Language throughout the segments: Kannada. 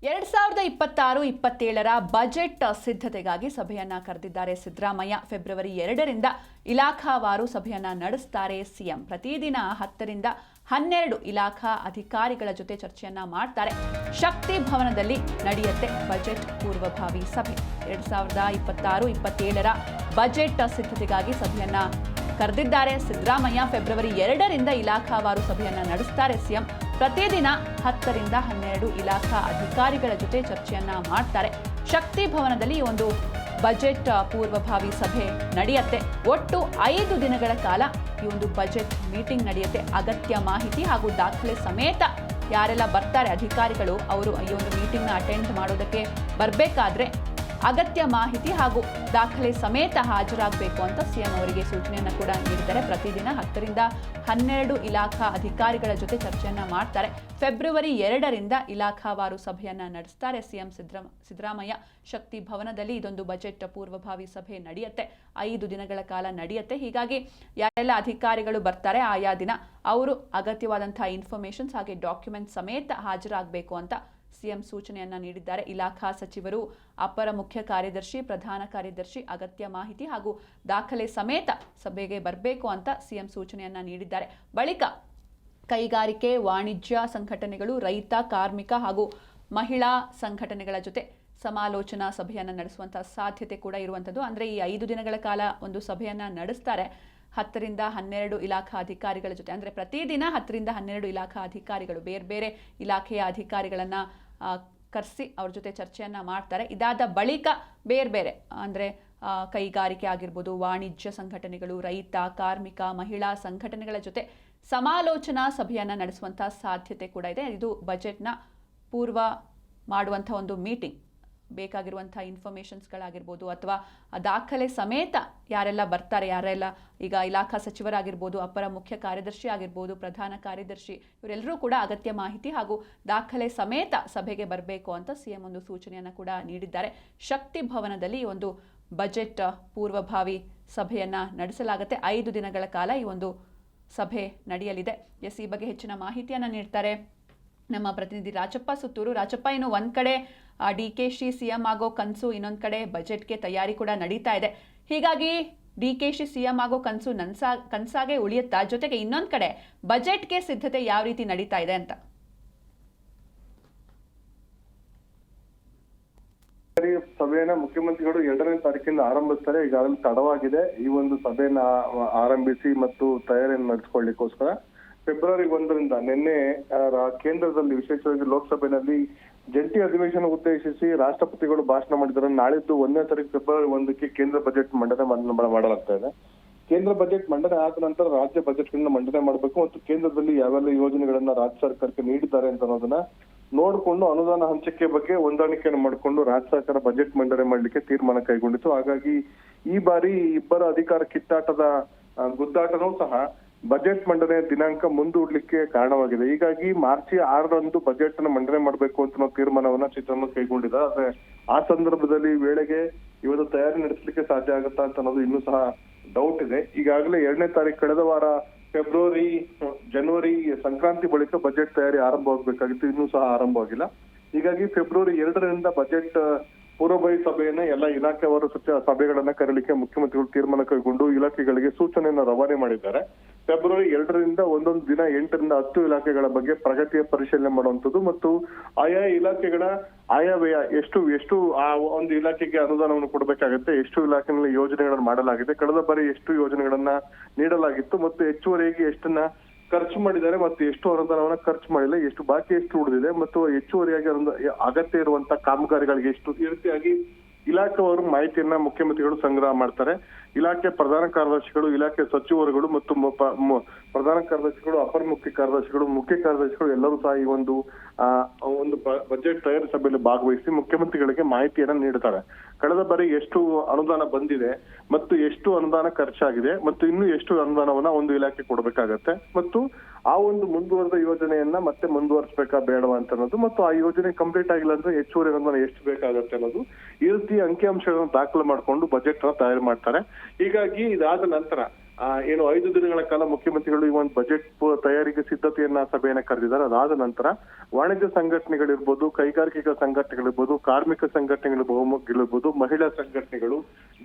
2026-27ರ ಬಜೆಟ್ ಸಿದ್ಧತೆಗಾಗಿ ಸಭೆಯನ್ನ ಕರೆದಿದ್ದಾರೆ ಸಿದ್ದರಾಮಯ್ಯ. ಫೆಬ್ರವರಿ 2ರಿಂದ ಇಲಾಖಾವಾರು ಸಭೆಯನ್ನ ನಡೆಸುತ್ತಾರೆ ಸಿಎಂ. ಪ್ರತಿದಿನ 10ರಿಂದ 12 ಇಲಾಖಾ ಅಧಿಕಾರಿಗಳ ಜೊತೆ ಚರ್ಚೆಯನ್ನ ಮಾಡ್ತಾರೆ. ಶಕ್ತಿ ಭವನದಲ್ಲಿ ನಡೆಯುತ್ತೆ ಬಜೆಟ್ ಪೂರ್ವಭಾವಿ ಸಭೆ. 2026-27ರ ಬಜೆಟ್ ಸಿದ್ಧತೆಗಾಗಿ ಸಭೆಯನ್ನ ಕರೆದಿದ್ದಾರೆ ಸಿದ್ದರಾಮಯ್ಯ. ಫೆಬ್ರವರಿ 2ರಿಂದ ಇಲಾಖಾವಾರು ಸಭೆಯನ್ನ ನಡೆಸುತ್ತಾರೆ ಸಿಎಂ. ಪ್ರತಿದಿನ 10ರಿಂದ 12 ಇಲಾಖಾ ಅಧಿಕಾರಿಗಳ ಜೊತೆ ಚರ್ಚೆಯನ್ನ ಮಾಡ್ತಾರೆ. ಶಕ್ತಿ ಭವನದಲ್ಲಿ ಒಂದು ಬಜೆಟ್ ಪೂರ್ವಭಾವಿ ಸಭೆ ನಡೆಯುತ್ತೆ. ಒಟ್ಟು 5 ದಿನಗಳ ಕಾಲ ಈ ಒಂದು ಬಜೆಟ್ ಮೀಟಿಂಗ್ ನಡೆಯುತ್ತೆ. ಅಗತ್ಯ ಮಾಹಿತಿ ಹಾಗೂ ದಾಖಲೆ ಸಮೇತ ಯಾರೆಲ್ಲ ಬರ್ತಾರೆ ಅಧಿಕಾರಿಗಳು, ಅವರು ಈ ಒಂದು ಮೀಟಿಂಗ್ನ ಅಟೆಂಡ್ ಮಾಡೋದಕ್ಕೆ ಬರಬೇಕಾದ್ರೆ ಅಗತ್ಯ ಮಾಹಿತಿ ಹಾಗೂ ದಾಖಲೆ ಸಮೇತ ಹಾಜರಾಗಬೇಕು ಅಂತ ಸಿಎಂ ಅವರಿಗೆ ಸೂಚನೆಯನ್ನು ಕೂಡ ನೀಡಿದ್ದಾರೆ. ಪ್ರತಿದಿನ 10ರಿಂದ 12 ಇಲಾಖಾ ಅಧಿಕಾರಿಗಳ ಜೊತೆ ಚರ್ಚೆಯನ್ನ ಮಾಡ್ತಾರೆ. ಫೆಬ್ರವರಿ 2ರಿಂದ ಇಲಾಖಾವಾರು ಸಭೆಯನ್ನ ನಡೆಸ್ತಾರೆ ಸಿಎಂ ಸಿದ್ದರಾಮಯ್ಯ. ಶಕ್ತಿ ಭವನದಲ್ಲಿ ಇದೊಂದು ಬಜೆಟ್ ಪೂರ್ವಭಾವಿ ಸಭೆ ನಡೆಯುತ್ತೆ. 5 ದಿನಗಳ ಕಾಲ ನಡೆಯುತ್ತೆ. ಹೀಗಾಗಿ ಯಾರೆಲ್ಲ ಅಧಿಕಾರಿಗಳು ಬರ್ತಾರೆ ಆಯಾ ದಿನ ಅವರು ಅಗತ್ಯವಾದಂತಹ ಇನ್ಫಾರ್ಮೇಷನ್ಸ್ ಹಾಗೆ ಡಾಕ್ಯುಮೆಂಟ್ ಸಮೇತ ಹಾಜರಾಗಬೇಕು ಅಂತ ಸಿಎಂ ಸೂಚನೆಯನ್ನ ನೀಡಿದ್ದಾರೆ. ಇಲಾಖಾ ಸಚಿವರು, ಅಪರ ಮುಖ್ಯ ಕಾರ್ಯದರ್ಶಿ, ಪ್ರಧಾನ ಕಾರ್ಯದರ್ಶಿ ಅಗತ್ಯ ಮಾಹಿತಿ ಹಾಗೂ ದಾಖಲೆ ಸಮೇತ ಸಭೆಗೆ ಬರಬೇಕು ಅಂತ ಸಿಎಂ ಸೂಚನೆಯನ್ನ ನೀಡಿದ್ದಾರೆ. ಬಳಿಕ ಕೈಗಾರಿಕೆ, ವಾಣಿಜ್ಯ ಸಂಘಟನೆಗಳು, ರೈತ, ಕಾರ್ಮಿಕ ಹಾಗೂ ಮಹಿಳಾ ಸಂಘಟನೆಗಳ ಜೊತೆ ಸಮಾಲೋಚನಾ ಸಭೆಯನ್ನ ನಡೆಸುವಂತಹ ಸಾಧ್ಯತೆ ಕೂಡ ಇರುವಂಥದ್ದು. ಅಂದರೆ ಈ 5 ದಿನಗಳ ಕಾಲ ಒಂದು ಸಭೆಯನ್ನ ನಡೆಸ್ತಾರೆ 10ರಿಂದ 12 ಇಲಾಖಾ ಅಧಿಕಾರಿಗಳ ಜೊತೆ. ಅಂದರೆ ಪ್ರತಿದಿನ 10ರಿಂದ 12 ಇಲಾಖಾ ಅಧಿಕಾರಿಗಳು ಬೇರೆ ಬೇರೆ ಇಲಾಖೆಯ ಅಧಿಕಾರಿಗಳನ್ನ ಕರೆಸಿ ಅವ್ರ ಜೊತೆ ಚರ್ಚೆಯನ್ನ ಮಾಡ್ತಾರೆ. ಇದಾದ ಬಳಿಕ ಬೇರೆ ಬೇರೆ ಅಂದರೆ ಕೈಗಾರಿಕೆ ಆಗಿರ್ಬೋದು, ವಾಣಿಜ್ಯ ಸಂಘಟನೆಗಳು, ರೈತ, ಕಾರ್ಮಿಕ, ಮಹಿಳಾ ಸಂಘಟನೆಗಳ ಜೊತೆ ಸಮಾಲೋಚನಾ ಸಭೆಯನ್ನ ನಡೆಸುವಂತಹ ಸಾಧ್ಯತೆ ಕೂಡ ಇದೆ. ಇದು ಬಜೆಟ್ನ ಪೂರ್ವ ಮಾಡುವಂಥ ಒಂದು ಮೀಟಿಂಗ್. ಬೇಕಾಗಿರುವಂಥ ಇನ್ಫಾರ್ಮೇಷನ್ಸ್ಗಳಾಗಿರ್ಬೋದು ಅಥವಾ ದಾಖಲೆ ಸಮೇತ ಯಾರೆಲ್ಲ ಬರ್ತಾರೆ, ಯಾರೆಲ್ಲ ಈಗ ಇಲಾಖಾ ಸಚಿವರಾಗಿರ್ಬೋದು, ಅಪರ ಮುಖ್ಯ ಕಾರ್ಯದರ್ಶಿ ಆಗಿರ್ಬೋದು, ಪ್ರಧಾನ ಕಾರ್ಯದರ್ಶಿ, ಇವರೆಲ್ಲರೂ ಕೂಡ ಅಗತ್ಯ ಮಾಹಿತಿ ಹಾಗೂ ದಾಖಲೆ ಸಮೇತ ಸಭೆಗೆ ಬರಬೇಕು ಅಂತ ಸಿಎಂ ಒಂದು ಸೂಚನೆಯನ್ನು ಕೂಡ ನೀಡಿದ್ದಾರೆ. ಶಕ್ತಿ ಭವನದಲ್ಲಿ ಒಂದು ಬಜೆಟ್ ಪೂರ್ವಭಾವಿ ಸಭೆಯನ್ನ ನಡೆಸಲಾಗುತ್ತೆ. 5 ದಿನಗಳ ಕಾಲ ಈ ಒಂದು ಸಭೆ ನಡೆಯಲಿದೆ. ಈ ಬಗ್ಗೆ ಹೆಚ್ಚಿನ ಮಾಹಿತಿಯನ್ನು ನೀಡ್ತಾರೆ ನಮ್ಮ ಪ್ರತಿನಿಧಿ ರಾಜಪ್ಪ ಸುತ್ತೂರು. ರಾಜಪ್ಪ, ಇನ್ನು ಒಂದ್ ಕಡೆ ಡಿಕೆಶಿ ಸಿಎಂ ಆಗೋ ಕನಸು, ಇನ್ನೊಂದ್ ಕಡೆ ಬಜೆಟ್ಗೆ ತಯಾರಿ ಕೂಡ ನಡೀತಾ ಇದೆ. ಹೀಗಾಗಿ ಡಿಕೆಶಿ ಸಿಎಂ ಆಗೋ ಕನಸು ಕನಸಾಗೆ ಉಳಿಯುತ್ತಾ? ಜೊತೆಗೆ ಇನ್ನೊಂದ್ ಕಡೆ ಬಜೆಟ್ಗೆ ಸಿದ್ಧತೆ ಯಾವ ರೀತಿ ನಡೀತಾ ಇದೆ ಅಂತ? ಸಭೆಯನ್ನ ಮುಖ್ಯಮಂತ್ರಿಗಳು 2ನೇ ತಾರೀಕಿಂದ ಆರಂಭಿಸ್ತಾರೆ. ಈಗಾಗಲೇ ತಡವಾಗಿದೆ ಈ ಒಂದು ಸಭೆಯನ್ನ ಆರಂಭಿಸಿ ಮತ್ತು ತಯಾರಿಯನ್ನು ನಡೆಸಿಕೊಳ್ಳಿಕ್ಕೋಸ್ಕರ. ಫೆಬ್ರವರಿ 1ರಿಂದ ನಿನ್ನೆ ಕೇಂದ್ರದಲ್ಲಿ, ವಿಶೇಷವಾಗಿ ಲೋಕಸಭೆಯಲ್ಲಿ ಜಂಟಿ ಅಧಿವೇಶನ ಉದ್ದೇಶಿಸಿ ರಾಷ್ಟ್ರಪತಿಗಳು ಭಾಷಣ ಮಾಡಿದ್ದಾರೆ. ನಾಳಿದ್ದು 1ನೇ ತಾರೀಕು ಫೆಬ್ರವರಿ 1ಕ್ಕೆ ಕೇಂದ್ರ ಬಜೆಟ್ ಮಂಡನೆ ಮಾಡಲಾಗ್ತಾ ಇದೆ. ಕೇಂದ್ರ ಬಜೆಟ್ ಮಂಡನೆ ಆದ ನಂತರ ರಾಜ್ಯ ಬಜೆಟ್ ಗಳನ್ನ ಮಂಡನೆ ಮಾಡಬೇಕು ಮತ್ತು ಕೇಂದ್ರದಲ್ಲಿ ಯಾವೆಲ್ಲ ಯೋಜನೆಗಳನ್ನ ರಾಜ್ಯ ಸರ್ಕಾರಕ್ಕೆ ನೀಡಿದ್ದಾರೆ ಅಂತ ಅನ್ನೋದನ್ನ ನೋಡಿಕೊಂಡು ಅನುದಾನ ಹಂಚಿಕೆ ಬಗ್ಗೆ ಹೊಂದಾಣಿಕೆಯನ್ನು ಮಾಡಿಕೊಂಡು ರಾಜ್ಯ ಸರ್ಕಾರ ಬಜೆಟ್ ಮಂಡನೆ ಮಾಡಲಿಕ್ಕೆ ತೀರ್ಮಾನ ಕೈಗೊಂಡಿತು. ಹಾಗಾಗಿ ಈ ಬಾರಿ ಇಬ್ಬರ ಅಧಿಕಾರ ಕಿತ್ತಾಟದ ಗುದ್ದಾಟನೂ ಸಹ ಬಜೆಟ್ ಮಂಡನೆ ದಿನಾಂಕ ಮುಂದೂಡ್ಲಿಕ್ಕೆ ಕಾರಣವಾಗಿದೆ. ಹೀಗಾಗಿ ಮಾರ್ಚ್ 6ರಂದು ಬಜೆಟ್ ಅನ್ನು ಮಂಡನೆ ಮಾಡಬೇಕು ಅಂತ ನಾವು ತೀರ್ಮಾನವನ್ನ ಸಿದ್ದರಾಮಯ್ಯ ಕೈಗೊಂಡಿದ್ದಾರೆ. ಆದ್ರೆ ಆ ಸಂದರ್ಭದಲ್ಲಿ ವೇಳೆಗೆ ಇವತ್ತು ತಯಾರಿ ನಡೆಸಲಿಕ್ಕೆ ಸಾಧ್ಯ ಆಗುತ್ತಾ ಅಂತ ಅನ್ನೋದು ಇನ್ನೂ ಸಹ ಡೌಟ್ ಇದೆ. ಈಗಾಗಲೇ 2ನೇ ತಾರೀಕು ಕಳೆದ ವಾರ ಜನವರಿ ಸಂಕ್ರಾಂತಿ ಬಳಿಕ ಬಜೆಟ್ ತಯಾರಿ ಆರಂಭವಾಗಬೇಕಾಗಿತ್ತು, ಇನ್ನೂ ಸಹ ಆರಂಭವಾಗಿಲ್ಲ. ಹೀಗಾಗಿ ಫೆಬ್ರವರಿ 2ರಿಂದ ಬಜೆಟ್ ಪೂರ್ವಭಾವಿ ಸಭೆಯನ್ನ ಎಲ್ಲ ಇಲಾಖೆವಾರು ಸಭೆಗಳನ್ನ ಕರೆಯಲಿಕ್ಕೆ ಮುಖ್ಯಮಂತ್ರಿಗಳು ತೀರ್ಮಾನ ಕೈಗೊಂಡು ಇಲಾಖೆಗಳಿಗೆ ಸೂಚನೆಯನ್ನ ರವಾನೆ ಮಾಡಿದ್ದಾರೆ. ಫೆಬ್ರವರಿ 2ರಿಂದ ಒಂದೊಂದು ದಿನ 8ರಿಂದ 10 ಇಲಾಖೆಗಳ ಬಗ್ಗೆ ಪ್ರಗತಿಯ ಪರಿಶೀಲನೆ ಮಾಡುವಂಥದ್ದು ಮತ್ತು ಆಯಾ ಇಲಾಖೆಗಳ ಆಯವ್ಯಯ ಎಷ್ಟು ಆ ಒಂದು ಇಲಾಖೆಗೆ ಅನುದಾನವನ್ನು ಕೊಡಬೇಕಾಗುತ್ತೆ, ಎಷ್ಟು ಇಲಾಖೆಯಲ್ಲಿ ಯೋಜನೆಗಳನ್ನು ಮಾಡಲಾಗಿದೆ, ಕಳೆದ ಬಾರಿ ಎಷ್ಟು ಯೋಜನೆಗಳನ್ನ ನೀಡಲಾಗಿತ್ತು ಮತ್ತು ಹೆಚ್ಚುವರಿಯಾಗಿ ಎಷ್ಟನ್ನ ಖರ್ಚು ಮಾಡಿದ್ದಾರೆ ಮತ್ತು ಎಷ್ಟು ಅನುದಾನವನ್ನ ಖರ್ಚು ಮಾಡಿಲ್ಲ, ಎಷ್ಟು ಬಾಕಿ ಎಷ್ಟು ಉಳಿದಿದೆ ಮತ್ತು ಹೆಚ್ಚುವರಿಯಾಗಿ ಅಗತ್ಯ ಇರುವಂತಹ ಕಾಮಗಾರಿಗಳಿಗೆ ಎಷ್ಟು, ಈ ರೀತಿಯಾಗಿ ಇಲಾಖೆಯವರು ಮಾಹಿತಿಯನ್ನ ಮುಖ್ಯಮಂತ್ರಿಗಳು ಸಂಗ್ರಹ ಮಾಡ್ತಾರೆ. ಇಲಾಖೆ ಪ್ರಧಾನ ಕಾರ್ಯದರ್ಶಿಗಳು, ಇಲಾಖೆ ಸಚಿವರುಗಳು ಮತ್ತು ಪ್ರಧಾನ ಕಾರ್ಯದರ್ಶಿಗಳು, ಅಪರ ಮುಖ್ಯ ಕಾರ್ಯದರ್ಶಿಗಳು, ಮುಖ್ಯ ಕಾರ್ಯದರ್ಶಿಗಳು ಎಲ್ಲರೂ ಸಹ ಈ ಒಂದು ಬಜೆಟ್ ತಯಾರಿ ಸಭೆಯಲ್ಲಿ ಭಾಗವಹಿಸಿ ಮುಖ್ಯಮಂತ್ರಿಗಳಿಗೆ ಮಾಹಿತಿಯನ್ನ ನೀಡುತ್ತಾರೆ. ಕಳೆದ ಬಾರಿ ಎಷ್ಟು ಅನುದಾನ ಬಂದಿದೆ ಮತ್ತು ಎಷ್ಟು ಅನುದಾನ ಖರ್ಚಾಗಿದೆ ಮತ್ತು ಇನ್ನು ಎಷ್ಟು ಅನುದಾನವನ್ನ ಒಂದು ಇಲಾಖೆ ಕೊಡಬೇಕಾಗತ್ತೆ ಮತ್ತು ಆ ಒಂದು ಮುಂದುವರೆದ ಯೋಜನೆಯನ್ನ ಮತ್ತೆ ಮುಂದುವರಿಸಬೇಕಾ ಬೇಡವಾ ಅಂತ ಅನ್ನೋದು ಮತ್ತು ಆ ಯೋಜನೆ ಕಂಪ್ಲೀಟ್ ಆಗಿಲ್ಲ ಅಂದ್ರೆ ಹೆಚ್ಚುವರಿ ಅನುದಾನ ಎಷ್ಟು ಬೇಕಾಗತ್ತೆ ಅನ್ನೋದು, ಈ ರೀತಿ ಅಂಕಿಅಂಶಗಳನ್ನು ದಾಖಲೆ ಮಾಡಿಕೊಂಡು ಬಜೆಟ್ ಅನ್ನ ತಯಾರು ಮಾಡ್ತಾರೆ. ಹೀಗಾಗಿ ಇದಾದ ನಂತರ ಏನು 5 ದಿನಗಳ ಕಾಲ ಮುಖ್ಯಮಂತ್ರಿಗಳು ಈ ಒಂದು ಬಜೆಟ್ ತಯಾರಿಗೆ ಸಿದ್ಧತೆಯನ್ನ ಸಭೆಯನ್ನ ಕರೆದಿದ್ದಾರೆ. ಅದಾದ ನಂತರ ವಾಣಿಜ್ಯ ಸಂಘಟನೆಗಳಿರ್ಬೋದು, ಕೈಗಾರಿಕೆಗಳ ಸಂಘಟನೆಗಳಿರ್ಬೋದು, ಕಾರ್ಮಿಕ ಸಂಘಟನೆಗಳಿರ್ಬೋದು, ಮಹಿಳಾ ಸಂಘಟನೆಗಳು,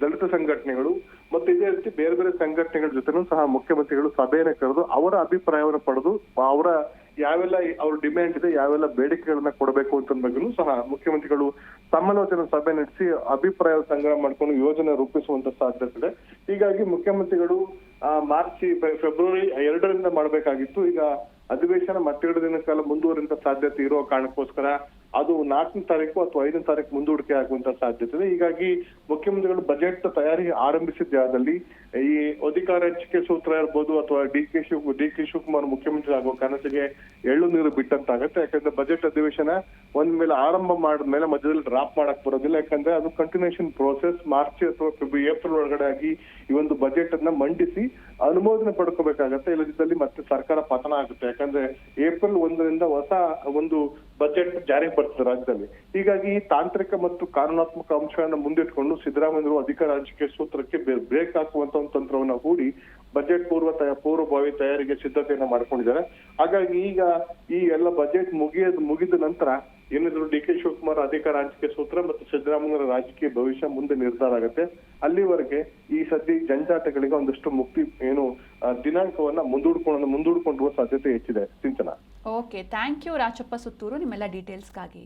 ದಲಿತ ಸಂಘಟನೆಗಳು ಮತ್ತು ಇದೇ ರೀತಿ ಬೇರೆ ಬೇರೆ ಸಂಘಟನೆಗಳ ಜೊತೆನೂ ಸಹ ಮುಖ್ಯಮಂತ್ರಿಗಳು ಸಭೆಯನ್ನ ಕರೆದು ಅವರ ಅಭಿಪ್ರಾಯವನ್ನು ಪಡೆದು ಅವರ ಯಾವೆಲ್ಲ ಅವ್ರ ಡಿಮ್ಯಾಂಡ್ ಇದೆ, ಯಾವೆಲ್ಲ ಬೇಡಿಕೆಗಳನ್ನ ಕೊಡಬೇಕು ಅಂತ ಬಗ್ಗೆನೂ ಸಹ ಮುಖ್ಯಮಂತ್ರಿಗಳು ಸಮಾಲೋಚನಾ ಸಭೆ ನಡೆಸಿ ಅಭಿಪ್ರಾಯ ಸಂಗ್ರಹ ಮಾಡ್ಕೊಂಡು ಯೋಜನೆ ರೂಪಿಸುವಂತ ಸಾಧ್ಯತೆ ಇದೆ. ಹೀಗಾಗಿ ಮುಖ್ಯಮಂತ್ರಿಗಳು ಫೆಬ್ರವರಿ 2ರಿಂದ ಮಾಡಬೇಕಾಗಿತ್ತು. ಈಗ ಅಧಿವೇಶನ ಮತ್ತೆರಡು ದಿನದ ಕಾಲ ಮುಂದುವರಿಯುವಂತ ಸಾಧ್ಯತೆ ಇರೋ ಕಾರಣಕ್ಕೋಸ್ಕರ ಅದು 4ನೇ ತಾರೀಕು ಅಥವಾ 5ನೇ ತಾರೀಕು ಮುಂದೂಡಿಕೆ ಆಗುವಂತ ಸಾಧ್ಯತೆ ಇದೆ. ಹೀಗಾಗಿ ಮುಖ್ಯಮಂತ್ರಿಗಳು ಬಜೆಟ್ ತಯಾರಿ ಆರಂಭಿಸಿದ ಜಾಗದಲ್ಲಿ ಈ ಅಧಿಕಾರ ಹಂಚಿಕೆ ಸೂತ್ರ ಇರ್ಬೋದು ಅಥವಾ ಡಿ ಕೆ ಶಿವಕುಮಾರ್ ಮುಖ್ಯಮಂತ್ರಿ ಆಗೋ ಕನಸಿಗೆ ಎಳ್ಳು ನೀರು ಬಿಟ್ಟಂತಾಗತ್ತೆ. ಯಾಕಂದ್ರೆ ಬಜೆಟ್ ಅಧಿವೇಶನ ಒಂದ್ ಮೇಲೆ ಆರಂಭ ಮಾಡಿದ್ಮೇಲೆ ಮಧ್ಯದಲ್ಲಿ ಡ್ರಾಪ್ ಮಾಡಕ್ ಬರೋದಿಲ್ಲ. ಯಾಕಂದ್ರೆ ಅದು ಕಂಟಿನ್ಯೂಷನ್ ಪ್ರೋಸೆಸ್. ಮಾರ್ಚ್ ಅಥವಾ ಏಪ್ರಿಲ್ ಒಳಗಡೆ ಆಗಿ ಈ ಒಂದು ಬಜೆಟ್ ಅನ್ನ ಮಂಡಿಸಿ ಅನುಮೋದನೆ ಪಡ್ಕೋಬೇಕಾಗತ್ತೆ. ಇಲ್ಲದಿದ್ದಲ್ಲಿ ಮತ್ತೆ ಸರ್ಕಾರ ಪತನ ಆಗುತ್ತೆ. ಯಾಕಂದ್ರೆ ಏಪ್ರಿಲ್ 1ರಿಂದ ಹೊಸ ಒಂದು ಬಜೆಟ್ ಜಾರಿಗೆ ಬರ್ತದೆ ರಾಜ್ಯದಲ್ಲಿ. ಹೀಗಾಗಿ ಈ ತಾಂತ್ರಿಕ ಮತ್ತು ಕಾನೂನಾತ್ಮಕ ಅಂಶಗಳನ್ನ ಮುಂದಿಟ್ಕೊಂಡು ಸಿದ್ದರಾಮಯ್ಯರು ಅಧಿಕಾರ ಹಂಚಿಕೆ ಸೂತ್ರಕ್ಕೆ ಬ್ರೇಕ್ ಹಾಕುವಂತ ಒಂದು ತಂತ್ರವನ್ನ ಹೂಡಿ ಬಜೆಟ್ ಪೂರ್ವಭಾವಿ ತಯಾರಿಗೆ ಸಿದ್ಧತೆಯನ್ನ ಮಾಡ್ಕೊಂಡಿದ್ದಾರೆ. ಹಾಗಾಗಿ ಈಗ ಈ ಎಲ್ಲ ಬಜೆಟ್ ಮುಗಿದ ನಂತರ ಏನಿದ್ರು ಡಿ ಕೆ ಶಿವಕುಮಾರ್ ಅಧಿಕಾರ ಹಂಚಿಕೆ ಸೂತ್ರ ಮತ್ತು ಸಿದ್ದರಾಮಯ್ಯರ ರಾಜಕೀಯ ಭವಿಷ್ಯ ಮುಂದೆ ನಿರ್ಧಾರ ಆಗುತ್ತೆ. ಅಲ್ಲಿವರೆಗೆ ಈ ಸದ್ಯ ಜಂಜಾಟಗಳಿಗೆ ಒಂದಷ್ಟು ಮುಕ್ತಿ ದಿನಾಂಕವನ್ನ ಮುಂದೂಡ್ಕೊಂಡು ಸಾಧ್ಯತೆ ಹೆಚ್ಚಿದೆ. Sinchana. Okay, thank you Rachappa Suttur ನಿಮ್ಮೆಲ್ಲ ಡೀಟೇಲ್ಸ್ಗಾಗಿ.